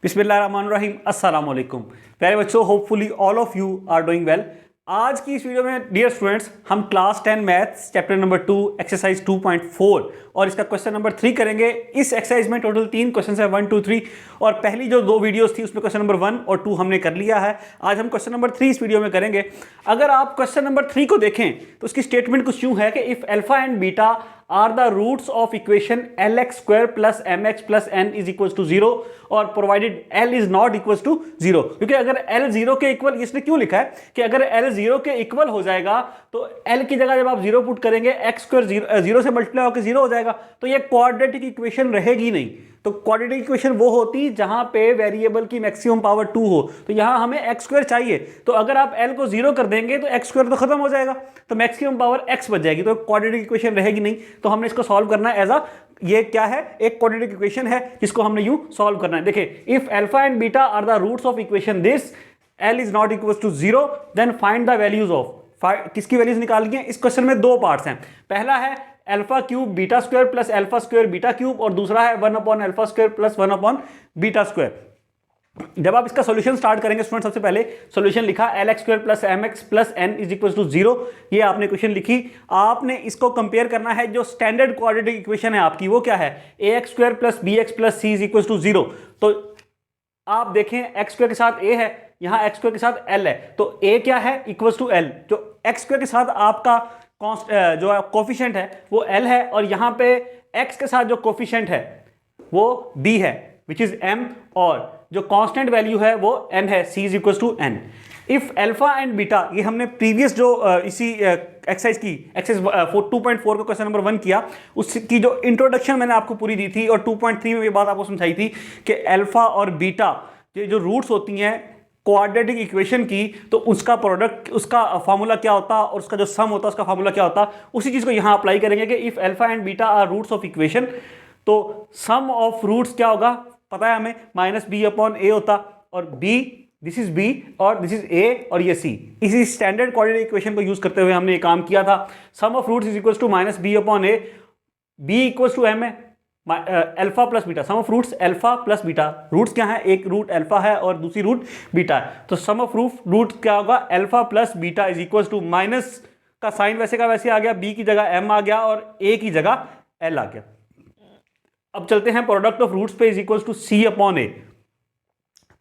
बिस्मिल्लाहिर्रहमानिर्रहीम, अस्सलाम वालेकुम। प्यारे बच्चों, hopefully all of you are doing well. आज की इस वीडियो में डियर स्टूडेंट्स हम class 10 maths chapter number 2 exercise 2.4 और इसका क्वेश्चन नंबर 3 करेंगे। इस एक्सरसाइज में टोटल 3 क्वेश्चन है, 1 2 3, और पहली जो 2 वीडियोस थी उसमें क्वेश्चन नंबर 1 और 2 हमने कर लिया है। आज हम क्वेश्चन नंबर 3 इस वीडियो में करेंगे। अगर आप क्वेश्चन नंबर 3 को देखें तो उसकी स्टेटमेंट कुछ यूं है कि if alpha and beta are the roots of equation lx square plus mx plus n is equals to 0 और provided l is not equals to 0। क्योंकि अगर l 0 के इक्वल, इसने क्यों लिखा है कि अगर l 0 के इक्वल हो जाएगा तो l की जगह जब आप 0 पुट करेंगे x स्क्वायर 0 से मल्टीप्लाई होकर 0 हो जाएगा, तो ये क्वाड्रेटिक इक्वेशन रहेगी नहीं। तो क्वाड्रेटिक इक्वेशन वो होती जहां पे वेरिएबल की मैक्सिमम पावर 2 हो, तो यहां हमें x स्क्वायर चाहिए। तो अगर आप l को 0 कर देंगे तो x स्क्वायर तो खत्म हो जाएगा, तो मैक्सिमम पावर x बच जाएगी, तो क्वाड्रेटिक इक्वेशन रहेगी नहीं। तो हमने इसको सॉल्व करना है एज अ, ये क्या है, एक क्वाड्रेटिक इक्वेशन है जिसको हमने यूं सॉल्व करना है। देखिए, if alpha and beta are the roots of equation this l is not equal to 0 then find the values of, किसकी वैल्यूज निकाल है। इस क्वेश्चन में 2 पार्ट्स हैं। पहला है alpha cube beta square plus alpha square beta cube, और दूसरा है 1 upon alpha square plus 1 upon beta square. जब आप इसका सॉल्यूशन स्टार्ट करेंगे स्टूडेंट, सबसे पहले सॉल्यूशन लिखा lx square plus mx plus n is equal to 0, ये आपने इक्वेशन लिखी। आपने इसको कंपेयर करना है, जो स्टैंडर्ड क्वाड्रेटिक इक्वेशन है आपकी वो क्या है, ax square plus bx plus c is equal to 0। तो आप देखें x स्क्वायर के साथ a है, यहां x स्क्वायर के साथ l है, तो a क्या है, इक्वल टू l। जो x स्क्वायर के साथ आपका जो कोफिशिएंट है वो l है, और यहां पे x के साथ जो कोफिशिएंट है वो b है, विच इज m, और जो कांस्टेंट वैल्यू है वो n है, c is equal to n। If alpha and beta, ये हमने प्रीवियस जो इसी एक्सरसाइज की एक्सरसाइज 2.4 का क्वेश्चन नंबर 1 किया, उसकी जो इंट्रोडक्शन मैंने आपको पूरी दी थी, और 2.3 में ये बात आपको समझाई थी कि अल्फा और बीटा ये जो रूट्स होती हैं क्वाड्रेटिक इक्वेशन की, तो उसका प्रोडक्ट, उसका फार्मूला क्या होता और उसका जो सम होता उसका फार्मूला क्या होता। उसी चीज को यहां अप्लाई करेंगे कि if alpha and beta are roots of equation, तो सम ऑफ रूट्स क्या होगा, पता है हमें, माइनस बी अपॉन ए होता, और बी, दिस इज बी और दिस इज ए और ये सी। इसी स्टैंडर्ड क्वाड्रेटिक इक्वेशन को यूज करते हुए हमने ये काम किया था। Sum of roots is equal to minus B upon A, B equal to M है, alpha plus beta, sum of roots alpha plus beta. Roots क्या है, एक रूट अल्फा है और दूसरी रूट बीटा है, तो सम ऑफ रूट क्या होगा, alpha plus beta is equal to, minus का साइन वैसे का वैसे आ गया, बी की जगह एम आ गया और ए की जगह एल आ गया। अब चलते हैं प्रोडक्ट ऑफ रूट्स पे, is equal to c upon A.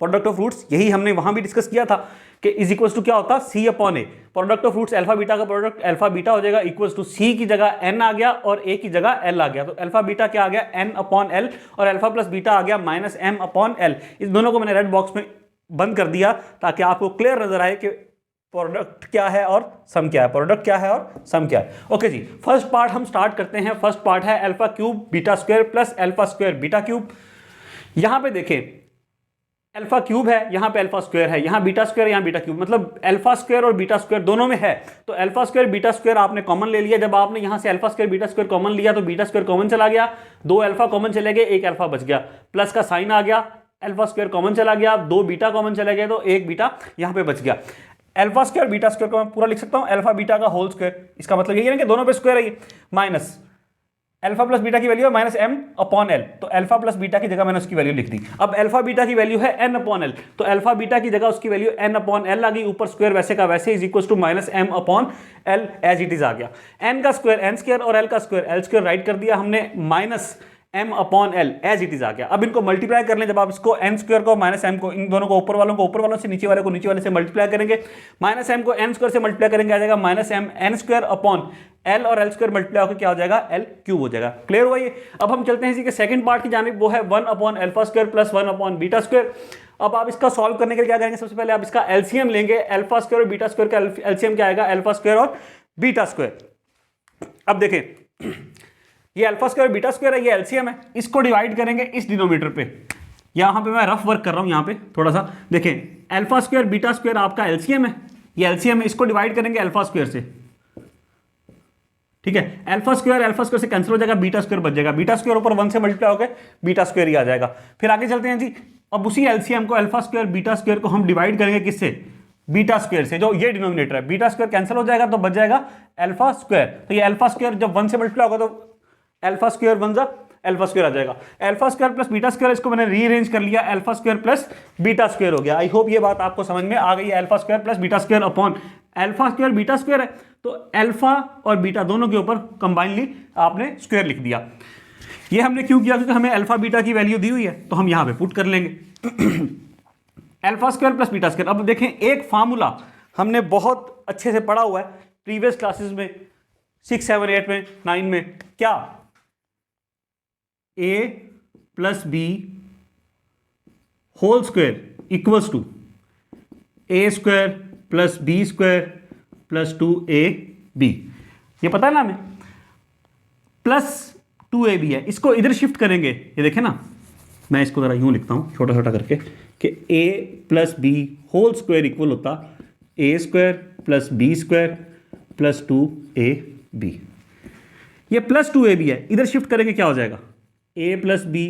Product of roots यही हमने वहां भी डिस्कस किया था कि इज इक्वल टू क्या होता, C upon A. Product of roots alpha beta का प्रोडक्ट अल्फा बीटा हो जाएगा, इक्वल टू सी की जगह एन आ गया और ए की जगह एल आ गया, तो अल्फा बीटा क्या आ गया, एन अपॉन एल, और अल्फा प्लस बीटा आ गया माइनस एम अपॉन एल। इस दोनों को मैंने रेड बॉक्स में बंद कर दिया ताकि आपको क्लियर नजर आए कि प्रोडक्ट क्या है और सम क्या है, प्रोडक्ट क्या है और सम क्या है। ओके जी, फर्स्ट पार्ट हम स्टार्ट करते हैं। फर्स्ट पार्ट है alpha cube beta square plus alpha square beta cube. यहां पे देखें, अल्फा क्यूब है, यहां पे अल्फा स्क्वायर है, यहां बीटा स्क्वायर, यहां बीटा क्यूब, मतलब अल्फा स्क्वायर और बीटा स्क्वायर दोनों में है। तो अल्फा स्क्वायर बीटा स्क्वायर आपने कॉमन ले लिया। जब आपने यहां से alpha square beta square common लिया तो बीटा स्क्वायर कॉमन चला गया, 2 अल्फा कॉमन चले गए, 1 अल्फा बच गया, प्लस का साइन आ गया, अल्फा स्क्वायर कॉमन चला गया, 2 बीटा कॉमन चले गए तो 1 बीटा यहां पे बच गया। अल्फा स्क्वायर बीटा स्क्वायर को मैं पूरा लिख सकता हूं अल्फा बीटा का होल स्क्वायर। इसका मतलब यही है ना कि दोनों पे स्क्वायर है, माइनस अल्फा प्लस बीटा की वैल्यू है माइनस एम अपॉन एल, तो अल्फा प्लस बीटा की जगह मैंने उसकी वैल्यू लिख दी। अब अल्फा बीटा की वैल्यू है एन अपॉन एल, तो अल्फा बीटा की जगह उसकी वैल्यू एन अपॉन एल आ गई, ऊपर स्क्वायर वैसे का वैसे is equal to minus M upon L as it is आ गया। एन का स्क्वायर एन स्क्वायर और एल का स्क्वायर एल स्क्वायर राइट कर दिया हमने, minus M upon L as it is आ गया। अब इनको मल्टीप्लाई कर लें, जब आप इसको एन स्क्वायर को माइनस एम को, इन दोनों को ऊपर वालों से, नीचे वाले को नीचे वाले से मल्टीप्लाई करेंगे, माइनस एम को एन स्क्वायर से मल्टीप्लाई करेंगे आ जाएगा minus m n square upon l, और एल स्क्वायर मल्टीप्लाई होकर क्या हो जाएगा, एल क्यूब हो जाएगा। क्लियर हुआ ये। अब हम चलते हैं इसी के सेकंड पार्ट की जानिब, वो है 1 upon alpha square plus 1 upon beta square. अब आप इसका सॉल्व करने के लिए क्या करेंगे, सबसे पहले आप इसका एलसीएम लेंगे। अल्फा स्क्वायर और बीटा स्क्वायर का एलसीएम क्या आएगा, अल्फा स्क्वायर और बीटा स्क्वायर। अब देखें, ये अल्फा स्क्वायर बीटा स्क्वायर है, ये एलसीएम है, इसको डिवाइड करेंगे इस डिनोमिनेटर पे। यहां पे मैं रफ वर्क कर रहा हूं, यहां पे थोड़ा सा देखें, अल्फा स्क्वायर बीटा स्क्वायर आपका एलसीएम है, ये एलसीएम है, इसको डिवाइड करेंगे अल्फा स्क्वायर से, ठीक है। अल्फा स्क्वायर से कैंसिल हो जाएगा, बीटा स्क्वायर बच जाएगा, बीटा स्क्वायर ऊपर 1 से मल्टीप्लाई होकर बीटा स्क्वायर ही आ जाएगा। फिर आगे चलते हैं जी, अब उसी एलसीएम को अल्फा स्क्वायर बीटा स्क्वायर को हम डिवाइड करेंगे किससे, बीटा स्क्वायर से, जो ये डिनोमिनेटर है, बीटा स्क्वायर कैंसिल हो जाएगा तो बच जाएगा अल्फा स्क्वायर। तो ये अल्फा स्क्वायर जब 1 से मल्टीप्लाई होगा तो अल्फा स्क्वायर 1 जा अल्फा स्क्वायर आ जाएगा। Alpha square plus beta square, इसको मैंने रीअरेंज कर लिया, alpha square plus beta square हो गया। आई होप ये बात आपको समझ में आ गई है। Alpha square plus beta square upon alpha square beta square है, तो अल्फा और बीटा दोनों के ऊपर कंबाइनली आपने स्क्वायर लिख दिया। ये हमने क्यों किया? क्योंकि हमें अल्फा बीटा की वैल्यू दी हुई है, तो हम यहां पे पुट कर लेंगे alpha square plus beta square. अब देखें, एक फार्मूला हमने बहुत अच्छे से पढ़ा हुआ है प्रीवियस क्लासेस में, 6, 7, 8 में, 9 में, क्या? a plus B whole square equals to A square plus B square plus 2ab। ये पता है ना हमें, प्लस 2ab है। इसको इधर शिफ्ट करेंगे, ये देखें ना, मैं इसको जरा यूं लिखता हूं छोटा छोटा करके कि a plus B whole square equal होता A square plus B square plus 2ab। ये प्लस 2ab है, इधर शिफ्ट करेंगे क्या हो जाएगा? a plus B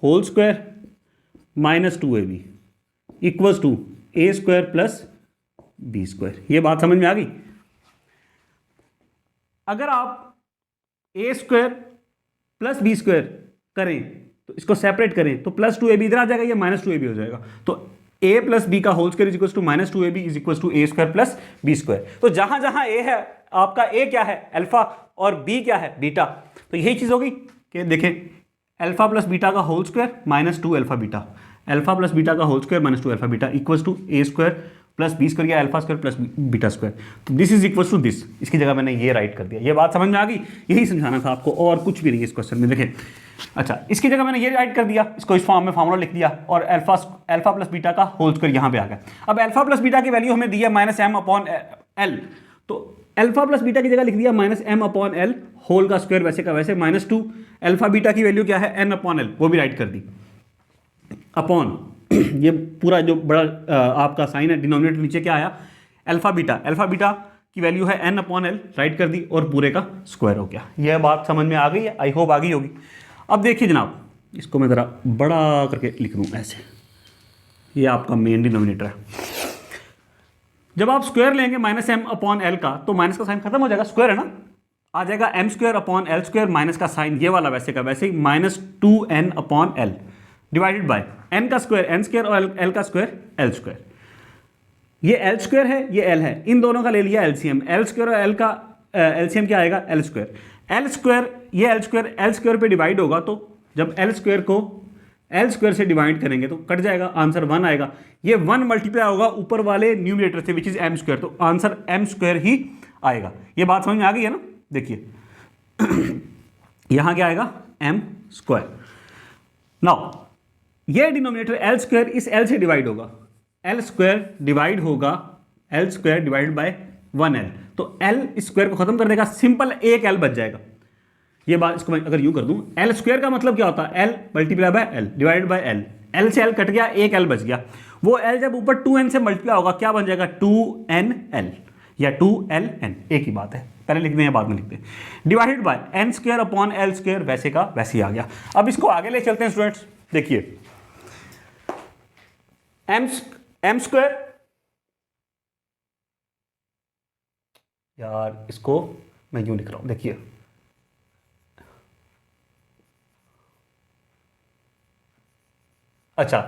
whole square minus 2ab equals to A square plus B square. ये बात समझ में आ गई? अगर आप a square plus B square करें तो इसको सेपरेट करें तो प्लस 2ab इधर आ जाएगा, ये माइनस 2ab हो जाएगा। तो a प्लस बी का whole square is equal to minus 2ab is equal to A square plus B square. तो जहां जहां a है, आपका a क्या है? अल्फा, और b क्या है? बीटा। तो यही चीज होगी कि देखें, अल्फा प्लस बीटा का whole square minus 2 alpha beta, alpha plus beta का whole square minus 2 alpha beta equal to A square plus B square या alpha square plus beta square. तो this is equal to this, इसकी जगह मैंने ये right कर दिया। ये बात समझ में आ गई? यही समझाना था आपको, और कुछ भी नहीं इस क्वेश्चन में। देखें, अच्छा, इसकी जगह मैंने ये राइट कर दिया, इसको इस फॉर्म में फार्मूला लिख दिया, और अल्फा प्लस बीटा का होल स्क्वायर यहाँ पे आ गया। अब अल्फा प्लस बीटा की वैल्यू हमें दी है माइनस एम अपॉन एल, तो अल्फा प्लस बीटा की जगह लिख दिया minus M upon l whole का स्क्वायर, वैसे का वैसे माइनस 2। अल्फा बीटा की वैल्यू क्या है? एन अपॉन एल, वो भी राइट कर दी, अपॉन ये पूरा जो बड़ा आपका साइन है, डिनोमिनेटर नीचे क्या आया? Alpha beta. अल्फा बीटा की वैल्यू है एन अपॉन एल, राइट कर दी, और पूरे का स्क्वायर हो गया। यह बात समझ में आ गई है? आई होप आ गई होगी। अब देखिए जनाब, इसको मैं ज़रा बड़ा करके लिख दूँ ऐसे, ये आपका मेन डिनोमिनेटर है। जब आप स्क्वायर लेंगे माइनस एम अपॉन एल का, तो माइनस का साइन खत्म हो जाएगा, स्क्वायर है ना, आ जाएगा M square upon L square, minus का साइन ये वाला वैसे का वैसे ही minus 2n upon L divided by N का स्क्वायर एन स्क्वायर और एल का स्क्वायर एल स्क्वायर। ये एल स्क्वायर है, ये एल है, इन दोनों का ले लिया एलसीएम, एल स्क्वायर और एल का एलसीएम क्या आएगा? L square. एल स्क्वायर, ये एल स्क्वायर पे डिवाइड होगा, तो जब एल स्क्वायर को एल स्क्वायर से डिवाइड करेंगे तो कट जाएगा, आंसर 1 आएगा। ये 1 मल्टीप्लाई होगा ऊपर वाले न्यूमरेटर से विच इज एम स्क्वायर, तो आंसर एम स्क्वायर ही आएगा। ये बात समझ में आ गई है ना? देखिए यहां क्या आएगा? M square. नाउ ये डिनोमिनेटर एल स्क्वायर इस एल से डिवाइड होगा, एल स्क्वायर डिवाइड होगा l square divide by 1l, तो एल स्क्वायर को खत्म कर देगा, सिंपल एक एल बच जाएगा। ये बात, इसको मैं अगर यूं कर दूं, एल स्क्वायर का मतलब क्या होता है? L multiply by L divide by L, L से एल कट गया, एक एल बच गया। वो एल जब ऊपर 2n से मल्टीप्लाई होगा क्या बन जाएगा? 2nl या 2ln, एक ही बात है, पहले लिखते हैं बाद में लिखते हैं। Divided by n square upon L square, वैसे का वैसे ही आ गया। अब इसको आगे ले चलते हैं स्टूडेंट्स। देखिए एम स्क्वायर, यार इसको मैं यूं लिख रहा हूं, देखिए अच्छा,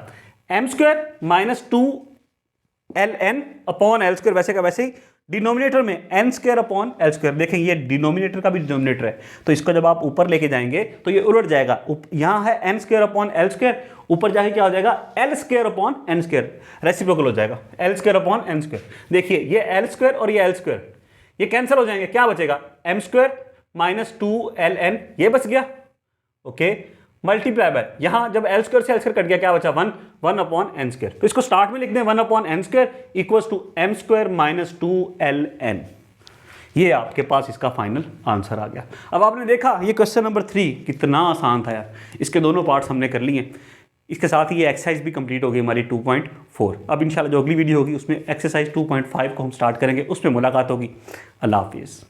m square minus 2ln upon L square, वैसे का वैसे ही डिनोमिनेटर में n square upon L square. देखें ये डिनोमिनेटर का भी डिनोमिनेटर है, तो इसको जब आप ऊपर लेके जाएंगे तो ये उलट जाएगा, यहां है n square upon L square, ऊपर जाके क्या हो जाएगा? L square upon n square, reciprocal हो जाएगा, l square upon n square. देखिए ये एल स्क्वायर और ये एल स्क्वायर ये कैंसिल हो जाएंगे, क्या बचेगा? एम स्क्वायर माइनस 2ln, ये बच गया, ओके, मल्टीप्लाई बाय यहां जब एल स्क्वायर से एल स्क्वायर कट गया क्या बचा? 1 अपॉन एन स्क्वायर। तो इसको स्टार्ट में लिख दें 1 upon n square equals to m square minus 2ln। ये आपके पास इसका फाइनल आंसर आ गया। अब आपने देखा ये क्वेश्चन नंबर 3 कितना आसान था यार, इसके दोनों पार्ट्स हमने कर लिए। इसके साथ ही ये एक्सरसाइज भी कंप्लीट हो गई हमारी 2.4। अब इंशाल्लाह जो अगली वीडियो होगी उसमें एक्सरसाइज 2.5 को हम स्टार्ट करेंगे, उसमें मुलाकात होगी। अल्लाह हाफिज़।